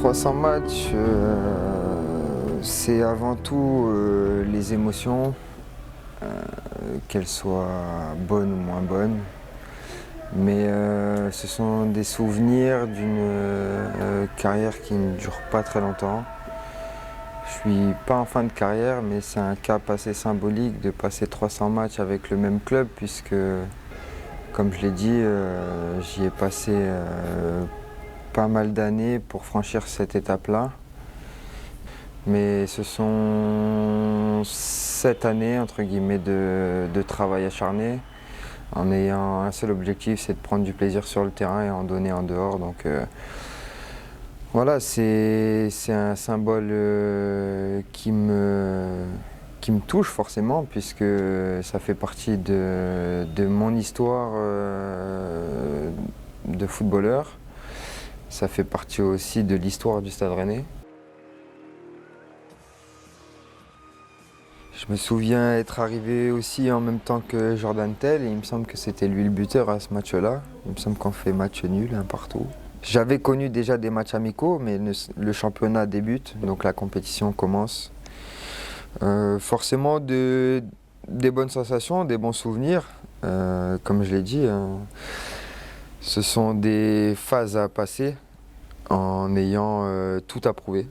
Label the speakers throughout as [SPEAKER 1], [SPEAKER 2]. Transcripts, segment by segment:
[SPEAKER 1] 300 matchs, c'est avant tout les émotions, qu'elles soient bonnes ou moins bonnes. Mais ce sont des souvenirs d'une carrière qui ne dure pas très longtemps. Je suis pas en fin de carrière, mais c'est un cap assez symbolique de passer 300 matchs avec le même club, puisque, comme je l'ai dit, j'y ai passé pas mal d'années pour franchir cette étape-là. Mais ce sont 7 années, entre guillemets, de travail acharné, en ayant un seul objectif, c'est de prendre du plaisir sur le terrain et en donner en dehors. Donc voilà, c'est un symbole qui me touche forcément, puisque ça fait partie de mon histoire de footballeur. Ça fait partie aussi de l'histoire du Stade Rennais. Je me souviens être arrivé aussi en même temps que Jordan Tell, et il me semble que c'était lui le buteur à ce match-là. Il me semble qu'on fait match nul, un partout. J'avais connu déjà des matchs amicaux, mais le championnat débute, donc la compétition commence. Forcément des bonnes sensations, des bons souvenirs. Comme je l'ai dit, ce sont des phases à passer en ayant tout approuvé.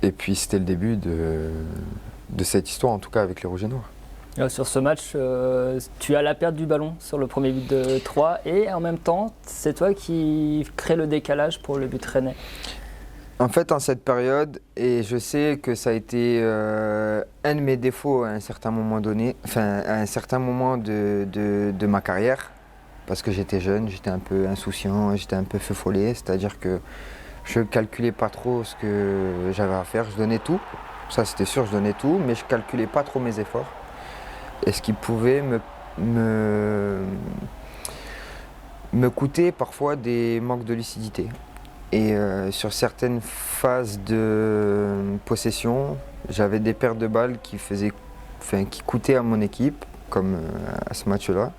[SPEAKER 1] Et puis c'était le début de cette histoire, en tout cas avec les Rouges et Noirs.
[SPEAKER 2] Sur ce match, tu as la perte du ballon sur le premier but de 3 et en même temps, c'est toi qui crée le décalage pour le but rennais.
[SPEAKER 1] En fait, en cette période, et je sais que ça a été un de mes défauts à un certain moment donné, enfin à un certain moment de ma carrière, parce que j'étais jeune, j'étais un peu insouciant, j'étais un peu feu follet, c'est-à-dire que je ne calculais pas trop ce que j'avais à faire, je donnais tout, ça c'était sûr, je donnais tout, mais je ne calculais pas trop mes efforts. Et ce qui pouvait me coûter parfois des manques de lucidité. Et sur certaines phases de possession, j'avais des pertes de balles qui coûtaient à mon équipe, comme à ce match-là.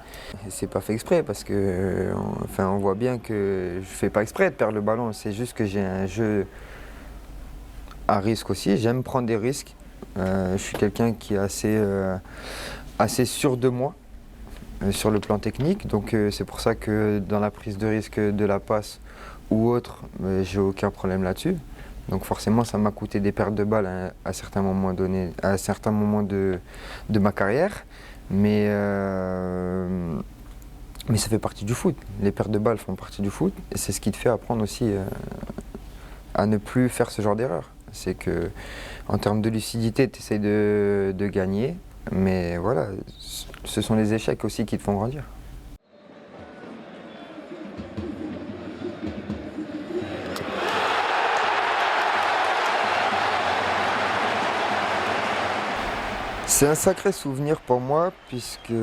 [SPEAKER 1] C'est pas fait exprès, parce que on voit bien que je fais pas exprès de perdre le ballon, c'est juste que j'ai un jeu à risque aussi, j'aime prendre des risques. Je suis quelqu'un qui est assez sûr de moi sur le plan technique, donc c'est pour ça que dans la prise de risque de la passe ou autre, j'ai aucun problème là-dessus. Donc forcément ça m'a coûté des pertes de balles à certains moments donnés, à certains moments de ma carrière, mais ça fait partie du foot. Les pertes de balles font partie du foot, et c'est ce qui te fait apprendre aussi à ne plus faire ce genre d'erreur. C'est que en termes de lucidité, tu essaies de gagner, mais voilà, ce sont les échecs aussi qui te font grandir. C'est un sacré souvenir pour moi, puisque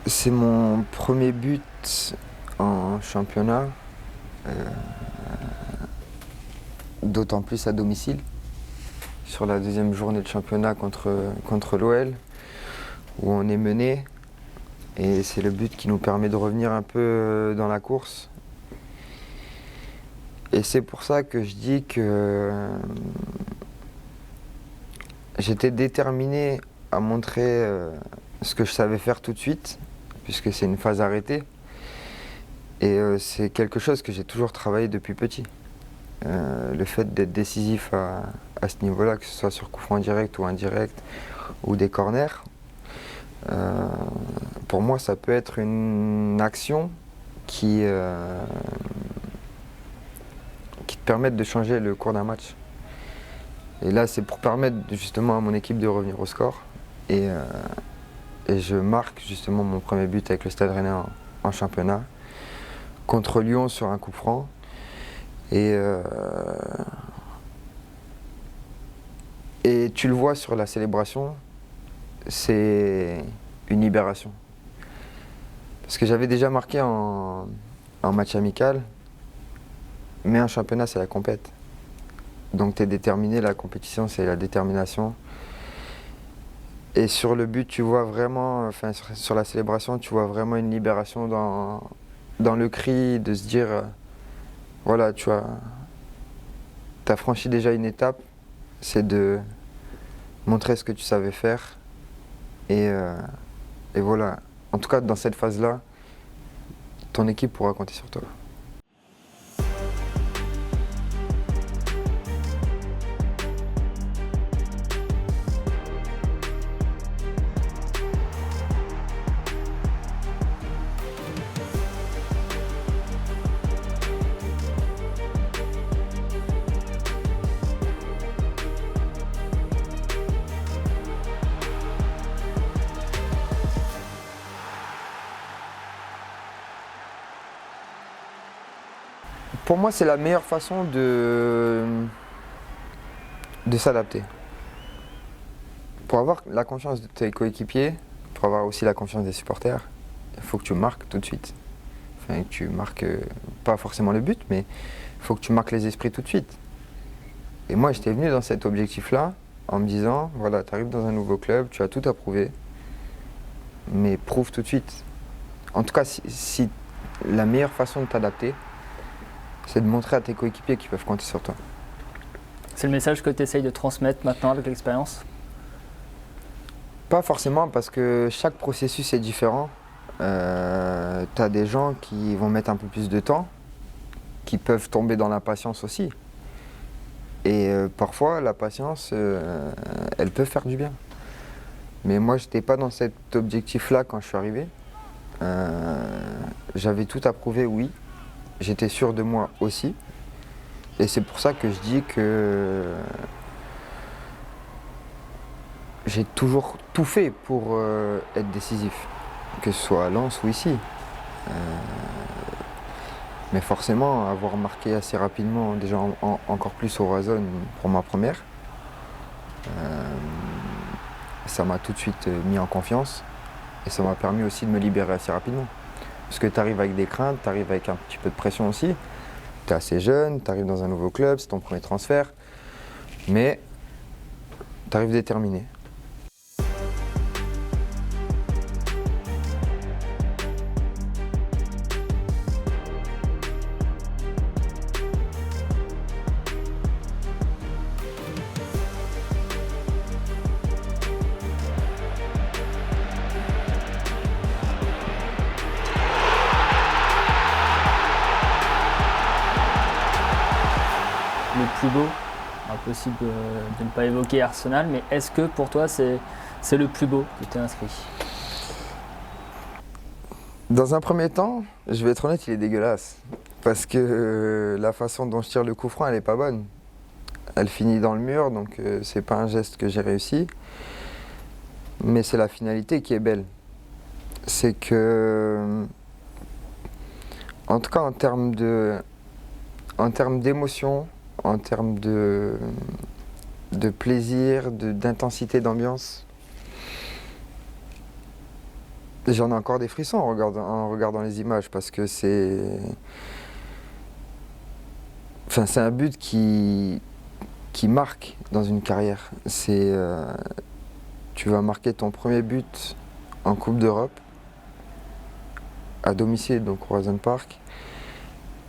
[SPEAKER 1] c'est mon premier but en championnat, d'autant plus à domicile, sur la deuxième journée de championnat contre l'OL, où on est mené, et c'est le but qui nous permet de revenir un peu dans la course. Et c'est pour ça que je dis que j'étais déterminé à montrer ce que je savais faire tout de suite, puisque c'est une phase arrêtée. Et c'est quelque chose que j'ai toujours travaillé depuis petit. Le fait d'être décisif à ce niveau-là, que ce soit sur coup franc direct ou indirect, ou des corners, pour moi ça peut être une action qui te permette de changer le cours d'un match. Et là c'est pour permettre justement à mon équipe de revenir au score. Et je marque justement mon premier but avec le Stade Rennais en championnat, contre Lyon sur un coup franc. Et tu le vois sur la célébration, c'est une libération. Parce que j'avais déjà marqué en match amical, mais en championnat c'est la compète. Donc tu es déterminé, la compétition c'est la détermination. Et sur le but, tu vois vraiment, sur la célébration, tu vois vraiment une libération dans le cri, de se dire, voilà, tu vois, tu as franchi déjà une étape, c'est de montrer ce que tu savais faire. Et voilà, en tout cas dans cette phase-là, ton équipe pourra compter sur toi. Pour moi, c'est la meilleure façon de s'adapter. Pour avoir la confiance de tes coéquipiers, pour avoir aussi la confiance des supporters, il faut que tu marques tout de suite. Enfin, que tu marques pas forcément le but, mais il faut que tu marques les esprits tout de suite. Et moi, j'étais venu dans cet objectif-là en me disant, voilà, tu arrives dans un nouveau club, tu as tout à prouver, mais prouve tout de suite. En tout cas, si la meilleure façon de t'adapter, c'est de montrer à tes coéquipiers qu'ils peuvent compter sur toi.
[SPEAKER 2] C'est le message que tu essayes de transmettre maintenant avec l'expérience?
[SPEAKER 1] Pas forcément, parce que chaque processus est différent. Tu as des gens qui vont mettre un peu plus de temps, qui peuvent tomber dans l'impatience aussi. Et parfois, la patience, elle peut faire du bien. Mais moi, je n'étais pas dans cet objectif-là quand je suis arrivé. J'avais tout à prouver, oui. J'étais sûr de moi aussi. Et c'est pour ça que je dis que j'ai toujours tout fait pour être décisif, que ce soit à Lens ou ici. Mais forcément, avoir marqué assez rapidement, déjà encore plus au Roazhon pour ma première, ça m'a tout de suite mis en confiance et ça m'a permis aussi de me libérer assez rapidement. Parce que tu arrives avec des craintes, tu arrives avec un petit peu de pression aussi. Tu es assez jeune, tu arrives dans un nouveau club, c'est ton premier transfert, mais tu arrives déterminé.
[SPEAKER 2] Le plus beau, impossible de ne pas évoquer Arsenal, mais est-ce que pour toi c'est le plus beau que tu as inscrit?
[SPEAKER 1] Dans un premier temps, je vais être honnête, il est dégueulasse. Parce que la façon dont je tire le coup franc, elle est pas bonne. Elle finit dans le mur, donc c'est pas un geste que j'ai réussi. Mais c'est la finalité qui est belle. C'est que, en tout cas en termes d'émotion, en termes de plaisir, d'intensité d'ambiance, j'en ai encore des frissons en regardant les images parce que c'est un but qui marque dans une carrière. Tu vas marquer ton premier but en Coupe d'Europe à domicile, donc au Roazhon Park,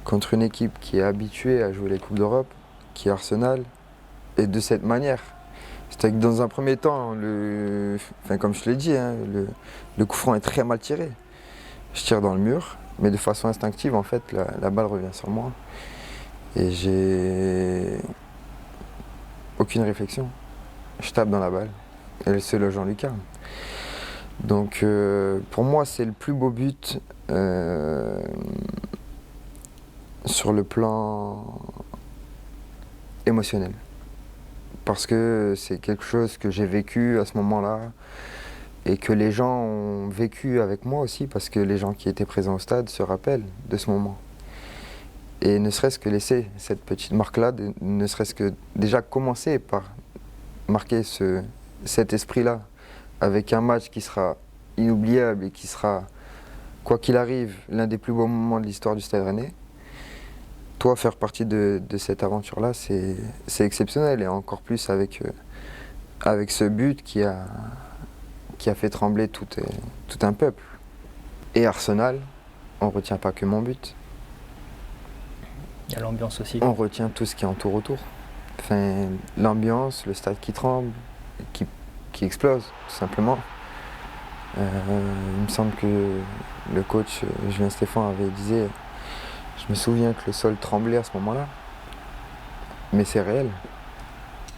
[SPEAKER 1] contre une équipe qui est habituée à jouer les Coupes d'Europe, qui est Arsenal, et de cette manière. C'est-à-dire que dans un premier temps, comme je te l'ai dit, hein, le coup franc est très mal tiré. Je tire dans le mur, mais de façon instinctive, en fait, la balle revient sur moi. Et j'ai aucune réflexion. Je tape dans la balle, et elle se loge en lucarne. Donc pour moi, c'est le plus beau but sur le plan émotionnel. Parce que c'est quelque chose que j'ai vécu à ce moment-là et que les gens ont vécu avec moi aussi, parce que les gens qui étaient présents au stade se rappellent de ce moment. Et ne serait-ce que laisser cette petite marque-là, ne serait-ce que déjà commencer par marquer cet esprit-là avec un match qui sera inoubliable et qui sera, quoi qu'il arrive, l'un des plus beaux moments de l'histoire du Stade Rennais. Toi, faire partie de cette aventure-là, c'est exceptionnel, et encore plus avec ce but qui a fait trembler tout un peuple. Et Arsenal, on ne retient pas que mon but.
[SPEAKER 2] Il y a l'ambiance aussi.
[SPEAKER 1] On retient tout ce qui entoure autour. Enfin, l'ambiance, le stade qui tremble, qui, qui explose, tout simplement. Il me semble que le coach Julien Stéphan avait dit, je me souviens que le sol tremblait à ce moment-là. Mais c'est réel.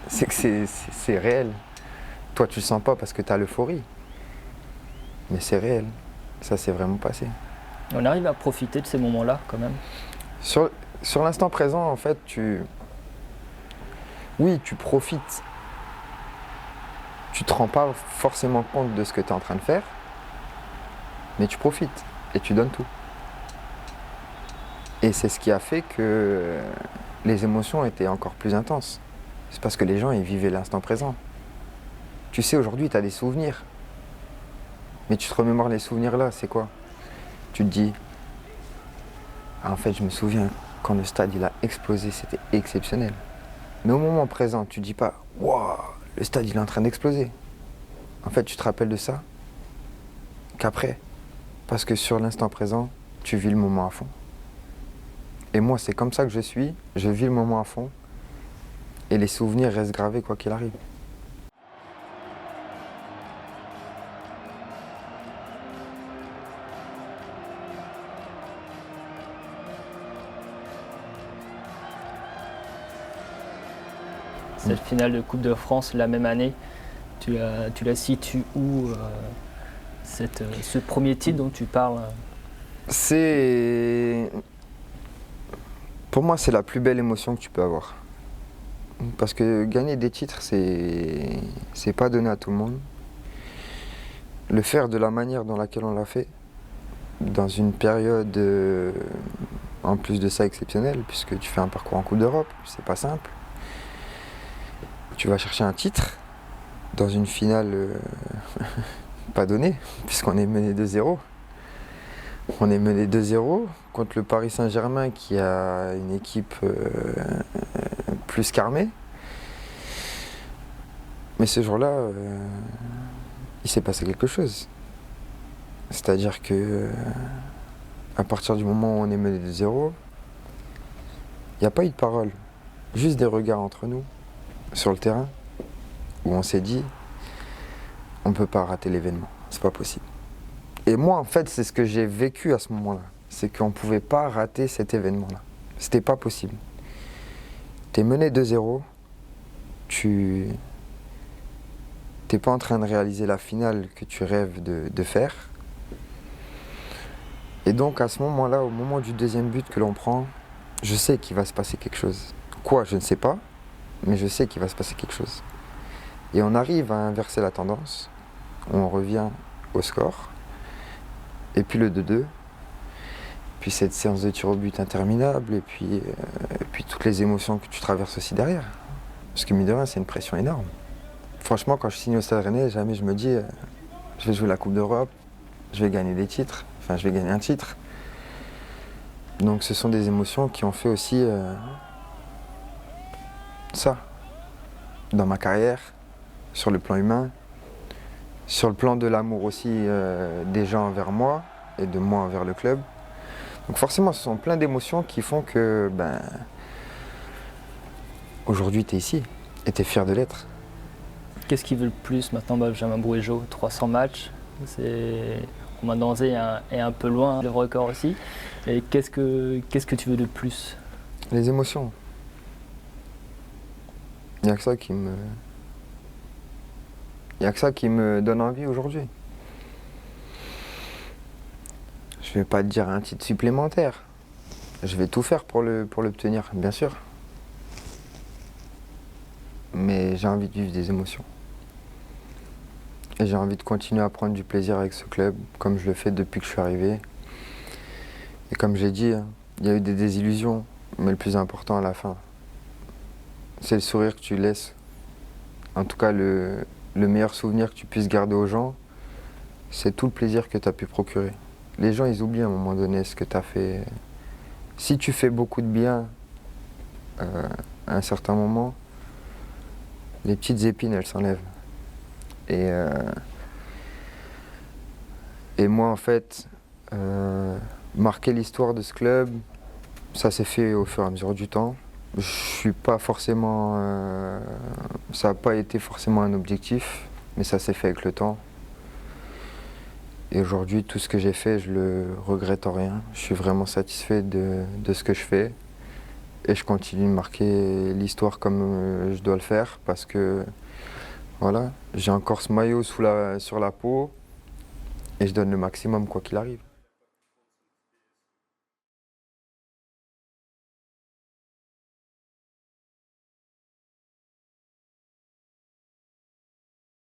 [SPEAKER 1] C'est que c'est réel. Toi, tu le sens pas parce que tu as l'euphorie. Mais c'est réel. Ça s'est vraiment passé.
[SPEAKER 2] On arrive à profiter de ces moments-là quand même.
[SPEAKER 1] Sur l'instant présent, en fait, oui, tu profites. Tu te rends pas forcément compte de ce que tu es en train de faire, mais tu profites et tu donnes tout. Et c'est ce qui a fait que les émotions étaient encore plus intenses. C'est parce que les gens, ils vivaient l'instant présent. Tu sais, aujourd'hui, tu as des souvenirs. Mais tu te remémores les souvenirs là, c'est quoi? Tu te dis, ah, en fait, je me souviens quand le stade il a explosé, c'était exceptionnel. Mais au moment présent, tu dis pas, waouh, le stade il est en train d'exploser. En fait, tu te rappelles de ça qu'après. Parce que sur l'instant présent, tu vis le moment à fond. Et moi, c'est comme ça que je suis. Je vis le moment à fond. Et les souvenirs restent gravés quoi qu'il arrive.
[SPEAKER 2] Cette finale de Coupe de France la même année, tu la situes où ce premier titre dont tu parles?
[SPEAKER 1] Pour moi, c'est la plus belle émotion que tu peux avoir. Parce que gagner des titres, c'est pas donné à tout le monde. Le faire de la manière dans laquelle on l'a fait, dans une période en plus de ça exceptionnelle, puisque tu fais un parcours en Coupe d'Europe, c'est pas simple. Tu vas chercher un titre dans une finale pas donnée, puisqu'on est mené 2-0. On est mené 2-0 contre le Paris Saint-Germain qui a une équipe plus qu'armée. Mais ce jour-là, il s'est passé quelque chose. C'est-à-dire que à partir du moment où on est mené 2-0, il n'y a pas eu de parole, juste des regards entre nous sur le terrain où on s'est dit on ne peut pas rater l'événement, c'est pas possible. Et moi en fait c'est ce que j'ai vécu à ce moment-là, c'est qu'on ne pouvait pas rater cet événement-là, c'était pas possible. Tu es mené 2-0, tu n'es pas en train de réaliser la finale que tu rêves de faire. Et donc à ce moment-là, au moment du deuxième but que l'on prend, je sais qu'il va se passer quelque chose. Quoi, je ne sais pas, mais je sais qu'il va se passer quelque chose. Et on arrive à inverser la tendance, on revient au score, et puis le 2-2, puis cette séance de tir au but interminable, et puis toutes les émotions que tu traverses aussi derrière. Parce que mine de rien, c'est une pression énorme. Franchement, quand je signe au Stade Rennais, jamais je me dis je vais jouer la Coupe d'Europe, je vais gagner des titres, enfin je vais gagner un titre. Donc ce sont des émotions qui ont fait aussi ça, dans ma carrière, sur le plan humain, sur le plan de l'amour aussi des gens envers moi et de moi envers le club. Donc forcément, ce sont plein d'émotions qui font que aujourd'hui, tu es ici et tu es fier de l'être.
[SPEAKER 2] Qu'est-ce qui veut le plus maintenant, Benjamin Bourigeaud? 300 matchs, Romain Danzé est un peu loin, le record aussi. Et qu'est-ce que tu veux de plus?
[SPEAKER 1] Les émotions. Il n'y a que ça qui me donne envie aujourd'hui. Je vais pas te dire un titre supplémentaire. Je vais tout faire pour l'obtenir, bien sûr. Mais j'ai envie de vivre des émotions. Et j'ai envie de continuer à prendre du plaisir avec ce club, comme je le fais depuis que je suis arrivé. Et comme j'ai dit, il y a eu des désillusions, mais le plus important à la fin, c'est le sourire que tu laisses. En tout cas, le meilleur souvenir que tu puisses garder aux gens, c'est tout le plaisir que tu as pu procurer. Les gens, ils oublient à un moment donné ce que tu as fait. Si tu fais beaucoup de bien à un certain moment, les petites épines, elles s'enlèvent. Et moi, en fait, marquer l'histoire de ce club, ça s'est fait au fur et à mesure du temps. Je suis pas forcément. Ça n'a pas été forcément un objectif, mais ça s'est fait avec le temps. Et aujourd'hui, tout ce que j'ai fait, je le regrette en rien. Je suis vraiment satisfait de ce que je fais. Et je continue de marquer l'histoire comme je dois le faire parce que voilà, j'ai encore ce maillot sur la peau et je donne le maximum quoi qu'il arrive.